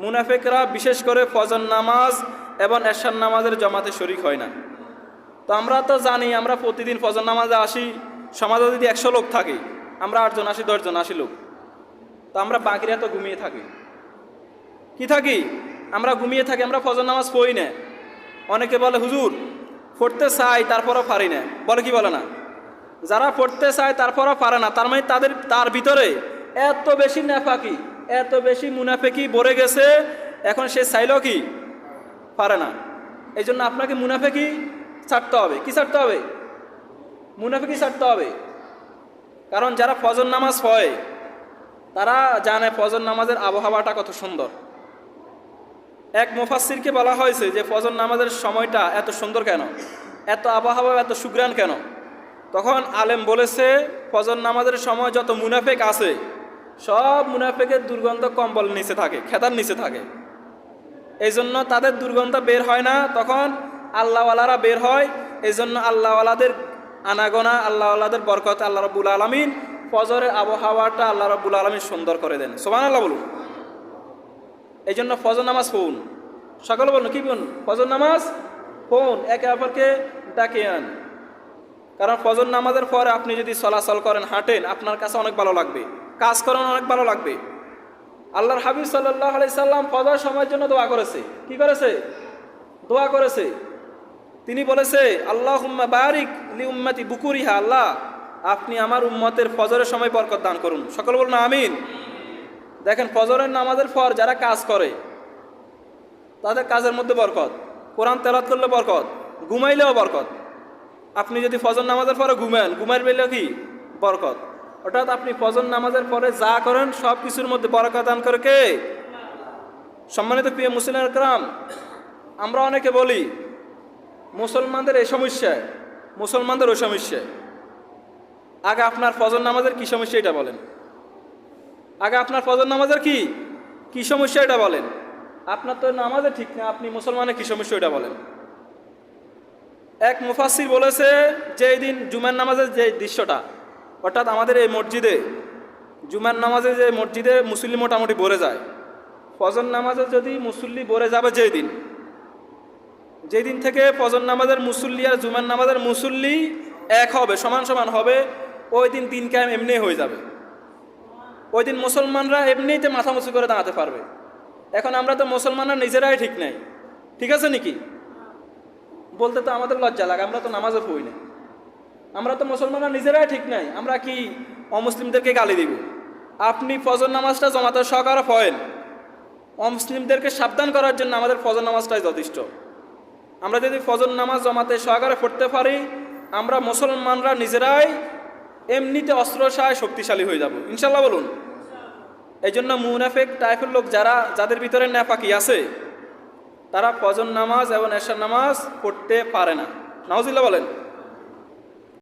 মুনাফিকরা বিশেষ করে ফজর নামাজ এবং এশার নামাজের জামাতে শরীক হয় না। তো আমরা তো জানি, আমরা প্রতিদিন ফজর নামাজে আসি, সমাজে যদি 100 লোক থাকে, আমরা 8 জন আসি, 10 জন আসি লোক, তো আমরা বাকিরা তো ঘুমিয়ে থাকি। কি থাকি? আমরা ঘুমিয়ে থাকি, আমরা ফজর নামাজ পড়ি না। অনেকে বলে হুজুর পড়তে চাই তারপরও পারি না, বলে কি বলে না? যারা পড়তে চায় তারপরও পারে না, তার মানে তার ভিতরে এত বেশি নেফাকি, এত বেশি মুনাফিকি ভরে গেছে, এখন সে চাইলেও কি পারে না। এই জন্য আপনাকে মুনাফিকি ছাড়তে হবে। কি ছাড়তে হবে? মুনাফিকি ছাড়তে হবে। কারণ যারা ফজর নামাজ পড়ে তারা জানে ফজর নামাজের আবহাওয়াটা কত সুন্দর। এক মুফাসসিরকে বলা হয়েছে যে ফজর নামাজের সময়টা এত সুন্দর কেন, এত আবহাওয়া, এত সুগ্রাণ কেন? তখন আলেম বলেছে ফজর নামাজের সময় যত মুনাফিক আছে সব মুনাফিকের দুর্গন্ধ কম্বল নিচে থাকে, খেতার নিচে থাকে। এই জন্য তাদের দুর্গন্ধ বের হয় না, তখন আল্লাহওয়ালারা বের হয়। এই জন্য আল্লাহওয়ালাদের আনাগোনা, আল্লাহওয়ালাদের বরকত আল্লাহ রাব্বুল আলামিন ফজরের আবহাওয়াটা আল্লাহ রাব্বুল আলামিন সুন্দর করে দেন। সুবহানাল্লাহ বলুন। এই জন্য ফজর নামাজ পড়ুন, সকলে বলুন, কি বলুন? ফজর নামাজ পড়ুন, একে অপরকে ডাকে আন। কারণ ফজর নামাজের পরে আপনি যদি চলাচল করেন, হাঁটেন, আপনার কাছে অনেক ভালো লাগবে, কাজ করেন অনেক ভালো লাগবে। আল্লাহর হাবিব সাল্লাল্লাহু আলাইহি সাল্লাম ফজর সময়ের জন্য দোয়া করেছে। কি করেছে? দোয়া করেছে। তিনি বলেছে আল্লাহুম্মা বারিক লি উম্মতি বুকুরিহা, আল্লাহ আপনি আমার উম্মতের ফজরের সময় বরকত দান করুন। সকলে বলুন আমিন। দেখেন ফজরের নামাজের পর যারা কাজ করে তাদের কাজের মধ্যে বরকত, কোরআন তেলাওয়াত করলে বরকত, ঘুমাইলেও বরকত। আপনি যদি ফজর নামাজের পরে ঘুমাইলেও কি বরকত। অর্থাৎ আপনি ফজর নামাজের পরে যা করেন সব কিছুর মধ্যে বরকত দান করে কে? সম্মানিত প্রিয় মুসলিম کرام, আমরা অনেকে বলি মুসলমানদের এই সমস্যা, মুসলমানদের ওই সমস্যা। আগে আপনার ফজর নামাজের কি সমস্যা এটা বলেন। আগে আপনার ফজর নামাজের কি সমস্যা এটা বলেন। আপনার তো নামাজে ঠিক না, আপনি মুসলমানের কি সমস্যা এটা বলেন। এক মুফাসসির বলেছে যে এই দিন জুমার নামাজের যে দৃশ্যটা, অর্থাৎ আমাদের এই মসজিদে জুমার নামাজে যে মসজিদে মুসল্লি মোটামুটি ভরে যায়, ফজর নামাজে যদি মুসল্লি ভরে যাবে যেই দিন থেকে ফজর নামাজের মুসল্লি আর জুমার নামাজের মুসল্লি এক হবে, সমান সমান হবে, ওই দিন কায়েম এমনি হয়ে যাবে। ওই দিন মুসলমানরা এমনিতে মাথা মুচু করে দাঁড়াতে পারবে। এখন আমরা তো মুসলমানরা নিজেরাই ঠিক নাই, ঠিক আছে নাকি? বলতে তো আমাদের লজ্জা লাগে, আমরা তো নামাজও পড়ি না। আমরা তো মুসলমানরা নিজেরাই ঠিক নাই, আমরা কি অমুসলিমদেরকে গালি দিব? আপনি ফজর নামাজটা জমাতে সহকারে পড়েন, অমুসলিমদেরকে সাবধান করার জন্য আমাদের ফজর নামাজটাই যথেষ্ট। আমরা যদি ফজর নামাজ জমাতে সহকারে পড়তে পারি, আমরা মুসলমানরা নিজেরাই এমনিতে অস্ত্রসহায় শক্তিশালী হয়ে যাব ইনশাল্লাহ বলুন। এই জন্য মুনাফিক টাইপের লোক যাদের ভিতরে নেফাকি আছে, তারা ফজর নামাজ এবং এশার নামাজ পড়তে পারে না। নাউজুবিল্লাহ বলেন।